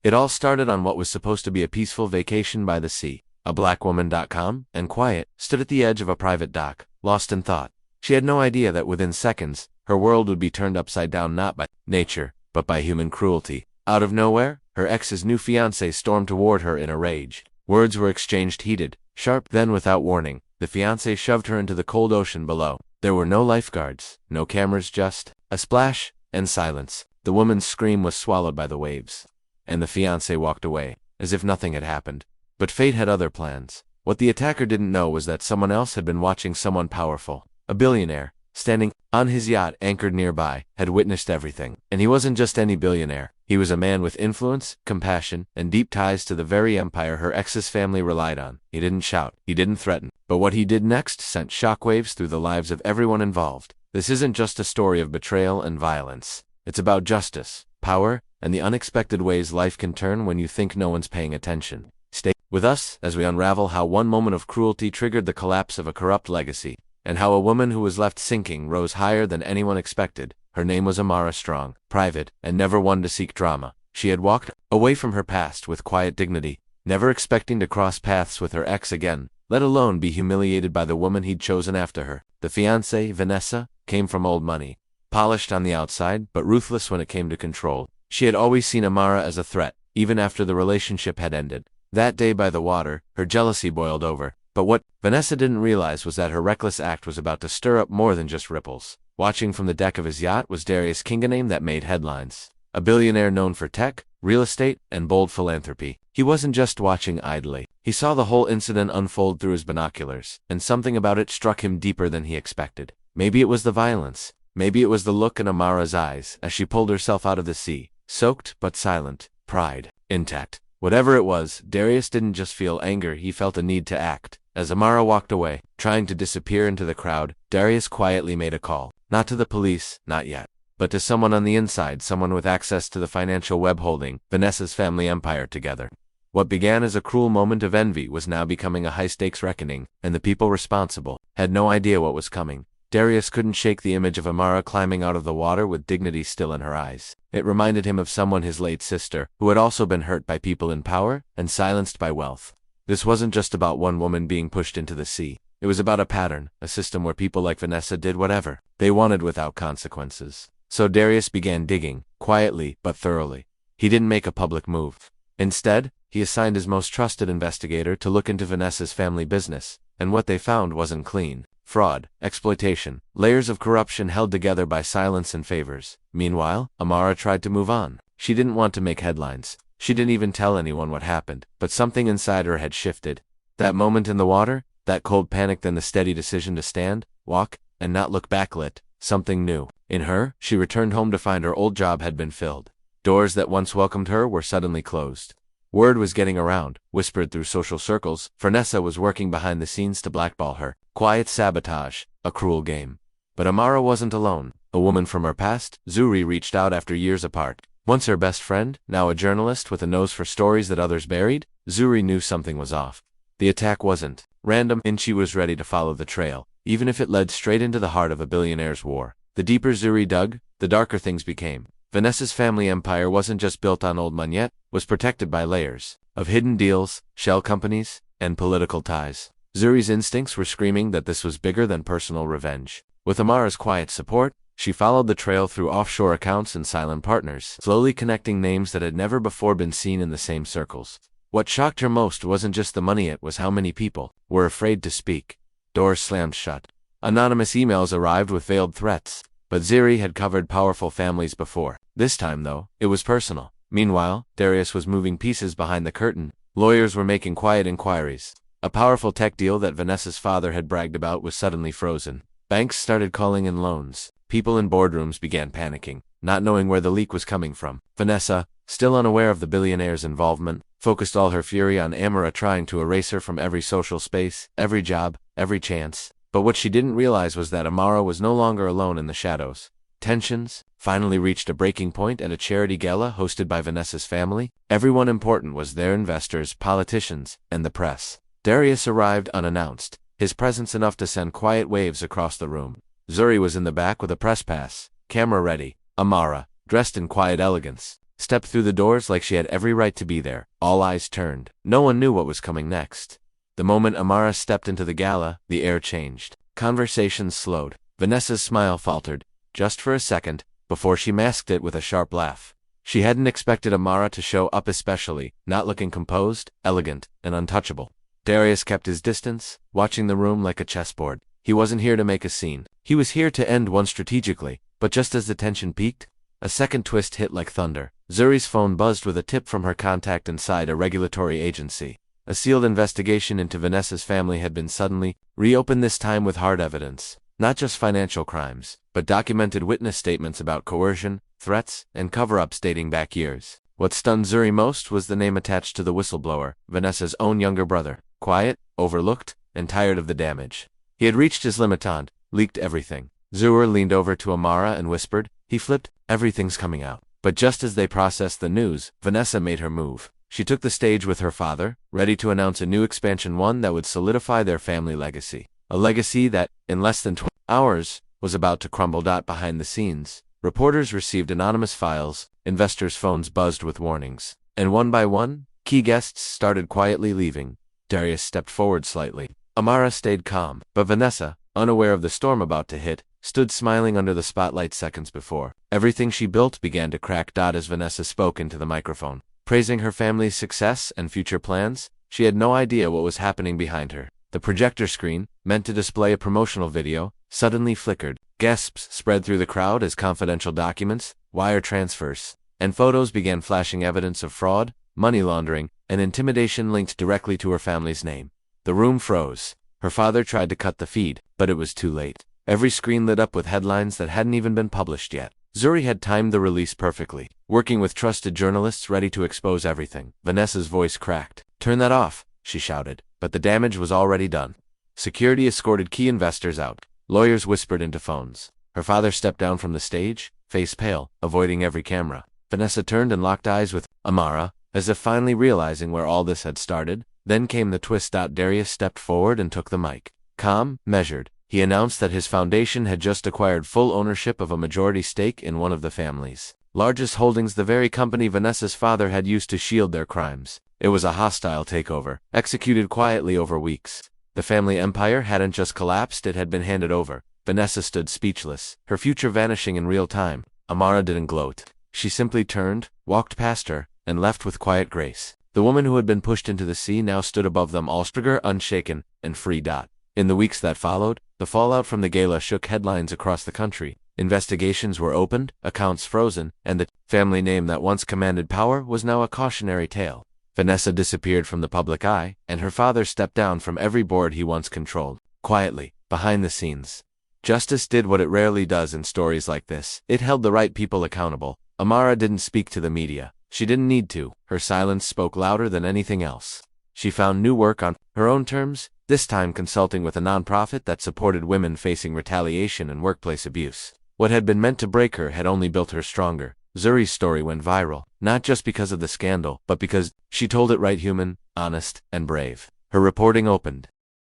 It all started on what was supposed to be a peaceful vacation by the sea. A blackwoman.com, and quiet, stood at the edge of a private dock, lost in thought. She had no idea that within seconds, her world would be turned upside down not by nature, but by human cruelty. Out of nowhere, her ex's new fiancé stormed toward her in a rage. Words were exchanged heated, sharp, then without warning, the fiancé shoved her into the cold ocean below. There were no lifeguards, no cameras, just a splash and silence. The woman's scream was swallowed by the waves, and the fiancé walked away, as if nothing had happened. But fate had other plans. What the attacker didn't know was that someone else had been watching someone powerful. A billionaire, standing on his yacht anchored nearby, had witnessed everything. And he wasn't just any billionaire. He was a man with influence, compassion, and deep ties to the very empire her ex's family relied on. He didn't shout, he didn't threaten, but what he did next sent shockwaves through the lives of everyone involved. This isn't just a story of betrayal and violence. It's about justice, power, and the unexpected ways life can turn when you think no one's paying attention. Stay with us as we unravel how one moment of cruelty triggered the collapse of a corrupt legacy, and how a woman who was left sinking rose higher than anyone expected. Her name was Amara Strong, private, and never one to seek drama. She had walked away from her past with quiet dignity, never expecting to cross paths with her ex again, let alone be humiliated by the woman he'd chosen after her. The fiancée, Vanessa, came from old money, polished on the outside, but ruthless when it came to control. She had always seen Amara as a threat, even after the relationship had ended. That day by the water, her jealousy boiled over. But what Vanessa didn't realize was that her reckless act was about to stir up more than just ripples. Watching from the deck of his yacht was Darius King, a name that made headlines. A billionaire known for tech, real estate, and bold philanthropy. He wasn't just watching idly. He saw the whole incident unfold through his binoculars, and something about it struck him deeper than he expected. Maybe it was the violence. Maybe it was the look in Amara's eyes as she pulled herself out of the sea, soaked but silent, pride intact. Whatever it was, Darius didn't just feel anger, he felt a need to act. As Amara walked away, trying to disappear into the crowd, Darius quietly made a call. Not to the police, not yet, but to someone on the inside, someone with access to the financial web holding Vanessa's family empire together. What began as a cruel moment of envy was now becoming a high-stakes reckoning, and the people responsible had no idea what was coming. Darius couldn't shake the image of Amara climbing out of the water with dignity still in her eyes. It reminded him of someone, his late sister, who had also been hurt by people in power and silenced by wealth. This wasn't just about one woman being pushed into the sea. It was about a pattern, a system where people like Vanessa did whatever they wanted without consequences. So Darius began digging, quietly but thoroughly. He didn't make a public move. Instead, he assigned his most trusted investigator to look into Vanessa's family business, and what they found wasn't clean. Fraud, exploitation, layers of corruption held together by silence and favors. Meanwhile, Amara tried to move on. She didn't want to make headlines. She didn't even tell anyone what happened, but something inside her had shifted. That moment in the water, that cold panic, then the steady decision to stand, walk, and not look back lit something new. In her, she returned home to find her old job had been filled. Doors that once welcomed her were suddenly closed. Word was getting around, whispered through social circles, Vanessa was working behind the scenes to blackball her. Quiet sabotage, a cruel game. But Amara wasn't alone. A woman from her past, Zuri, reached out after years apart. Once her best friend, now a journalist with a nose for stories that others buried, Zuri knew something was off. The attack wasn't random, and she was ready to follow the trail, even if it led straight into the heart of a billionaire's war. The deeper Zuri dug, the darker things became. Vanessa's family empire wasn't just built on old money, it was protected by layers of hidden deals, shell companies, and political ties. Zuri's instincts were screaming that this was bigger than personal revenge. With Amara's quiet support, she followed the trail through offshore accounts and silent partners, slowly connecting names that had never before been seen in the same circles. What shocked her most wasn't just the money, it was how many people were afraid to speak. Doors slammed shut. Anonymous emails arrived with veiled threats, but Zuri had covered powerful families before. This time, though, it was personal. Meanwhile, Darius was moving pieces behind the curtain. Lawyers were making quiet inquiries. A powerful tech deal that Vanessa's father had bragged about was suddenly frozen. Banks started calling in loans. People in boardrooms began panicking, not knowing where the leak was coming from. Vanessa, still unaware of the billionaire's involvement, focused all her fury on Amara, trying to erase her from every social space, every job, every chance. But what she didn't realize was that Amara was no longer alone in the shadows. Tensions finally reached a breaking point at a charity gala hosted by Vanessa's family. Everyone important was there: investors, politicians, and the press. Darius arrived unannounced, his presence enough to send quiet waves across the room. Zuri was in the back with a press pass, camera ready. Amara, dressed in quiet elegance, stepped through the doors like she had every right to be there. All eyes turned. No one knew what was coming next. The moment Amara stepped into the gala, the air changed. Conversations slowed. Vanessa's smile faltered, just for a second, before she masked it with a sharp laugh. She hadn't expected Amara to show up, especially, not looking composed, elegant, and untouchable. Darius kept his distance, watching the room like a chessboard. He wasn't here to make a scene. He was here to end one strategically, but just as the tension peaked, a second twist hit like thunder. Zuri's phone buzzed with a tip from her contact inside a regulatory agency. A sealed investigation into Vanessa's family had been suddenly reopened, this time with hard evidence. Not just financial crimes, but documented witness statements about coercion, threats, and cover-ups dating back years. What stunned Zuri most was the name attached to the whistleblower, Vanessa's own younger brother. Quiet, overlooked, and tired of the damage. He had reached his limitant, leaked everything. Zuri leaned over to Amara and whispered, "He flipped, everything's coming out." But just as they processed the news, Vanessa made her move. She took the stage with her father, ready to announce a new expansion, one that would solidify their family legacy. A legacy that, in less than 20 hours, was about to crumble. Behind the scenes, reporters received anonymous files, investors' phones buzzed with warnings, and one by one, key guests started quietly leaving. Darius stepped forward slightly. Amara stayed calm, but Vanessa, unaware of the storm about to hit, stood smiling under the spotlight. Seconds before, everything she built began to crack. As Vanessa spoke into the microphone, praising her family's success and future plans, she had no idea what was happening behind her. The projector screen, meant to display a promotional video, suddenly flickered. Gasps spread through the crowd as confidential documents, wire transfers, and photos began flashing evidence of fraud, money laundering, and intimidation linked directly to her family's name. The room froze. Her father tried to cut the feed, but it was too late. Every screen lit up with headlines that hadn't even been published yet. Zuri had timed the release perfectly, working with trusted journalists ready to expose everything. Vanessa's voice cracked. "Turn that off," she shouted, but the damage was already done. Security escorted key investors out. Lawyers whispered into phones. Her father stepped down from the stage, face pale, avoiding every camera. Vanessa turned and locked eyes with Amara, as if finally realizing where all this had started. Then came the twist. Darius stepped forward and took the mic. Calm, measured, he announced that his foundation had just acquired full ownership of a majority stake in one of the family's largest holdings, the very company Vanessa's father had used to shield their crimes. It was a hostile takeover, executed quietly over weeks. The family empire hadn't just collapsed, it had been handed over. Vanessa stood speechless, her future vanishing in real time. Amara didn't gloat. She simply turned, walked past her, and left with quiet grace. The woman who had been pushed into the sea now stood above them all, unshaken, and free. In the weeks that followed, the fallout from the gala shook headlines across the country. Investigations were opened, accounts frozen, and the family name that once commanded power was now a cautionary tale. Vanessa disappeared from the public eye, and her father stepped down from every board he once controlled. Quietly, behind the scenes, justice did what it rarely does in stories like this. It held the right people accountable. Amara didn't speak to the media. She didn't need to. Her silence spoke louder than anything else. She found new work on her own terms, this time consulting with a nonprofit that supported women facing retaliation and workplace abuse. What had been meant to break her had only built her stronger. Zuri's story went viral, not just because of the scandal, but because she told it right, human, honest, and brave. Her reporting opened